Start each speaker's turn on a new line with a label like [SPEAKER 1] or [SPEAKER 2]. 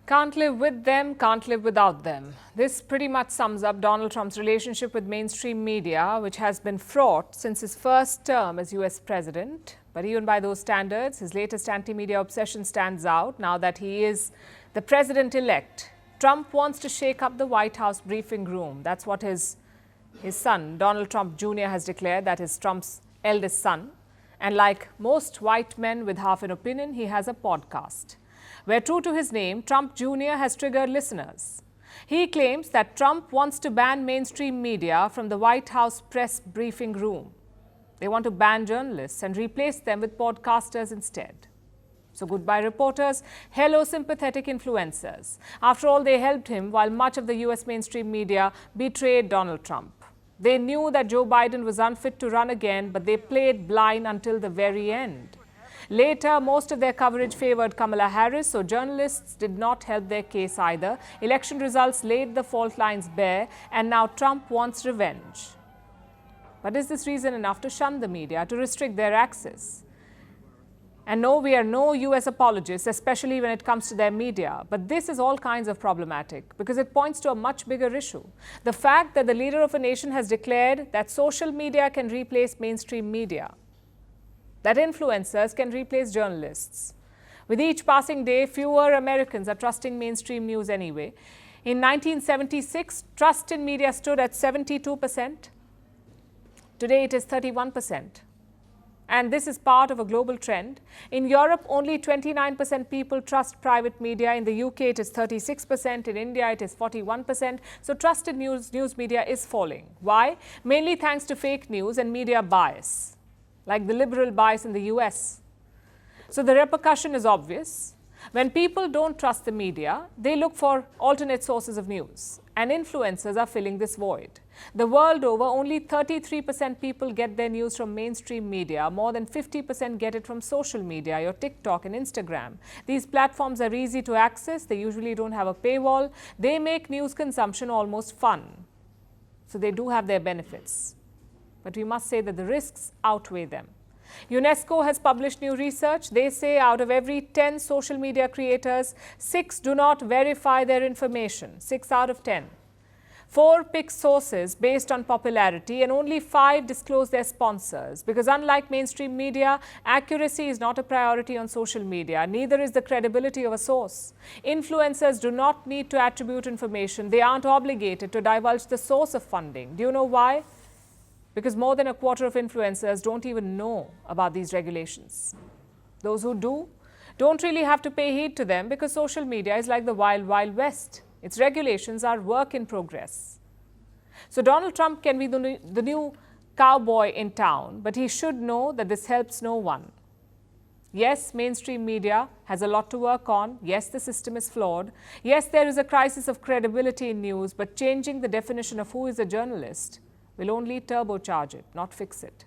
[SPEAKER 1] Can't live with them, can't live without them. This pretty much sums up Donald Trump's relationship with mainstream media, which has been fraught since his first term as US president. But even by those standards, his latest anti-media obsession stands out now that he is the president-elect. Trump wants to shake up the White House briefing room. That's what his son, Donald Trump Jr., has declared. That is Trump's eldest son. And like most white men with half an opinion, he has a podcast where, true to his name, Trump Jr. has triggered listeners. He claims that Trump wants to ban mainstream media from the White House press briefing room. They want to ban journalists and replace them with podcasters instead. So goodbye reporters, hello sympathetic influencers. After all, they helped him while much of the US mainstream media betrayed Donald Trump. They knew that Joe Biden was unfit to run again, but they played blind until the very end. Later, most of their coverage favored Kamala Harris, so journalists did not help their case either. Election results laid the fault lines bare, and now Trump wants revenge. But is this reason enough to shun the media, to restrict their access? And no, we are no US apologists, especially when it comes to their media. But this is all kinds of problematic because it points to a much bigger issue. The fact that the leader of a nation has declared that social media can replace mainstream media, that influencers can replace journalists. With each passing day, fewer Americans are trusting mainstream news anyway. In 1976, trust in media stood at 72%. Today, it is 31%. And this is part of a global trend. In Europe, only 29% people trust private media. In the UK, it is 36%. In India, it is 41%. So trusted news media is falling. Why? Mainly thanks to fake news and media bias, like the liberal bias in the US. So the repercussion is obvious. When people don't trust the media, they look for alternate sources of news. And influencers are filling this void. The world over, only 33% people get their news from mainstream media. More than 50% get it from social media, your TikTok and Instagram. These platforms are easy to access. They usually don't have a paywall. They make news consumption almost fun. So they do have their benefits. But we must say that the risks outweigh them. UNESCO has published new research. They say out of every 10 social media creators, 6 do not verify their information. 6 out of 10. 4 pick sources based on popularity, and only 5 disclose their sponsors. Because unlike mainstream media, accuracy is not a priority on social media. Neither is the credibility of a source. Influencers do not need to attribute information. They aren't obligated to divulge the source of funding. Do you know why? Because more than a quarter of influencers don't even know about these regulations. Those who do, don't really have to pay heed to them because social media is like the wild, wild west. Its regulations are work in progress. So Donald Trump can be the new cowboy in town, but he should know that this helps no one. Yes, mainstream media has a lot to work on. Yes, the system is flawed. Yes, there is a crisis of credibility in news, but changing the definition of who is a journalist will only turbocharge it, not fix it.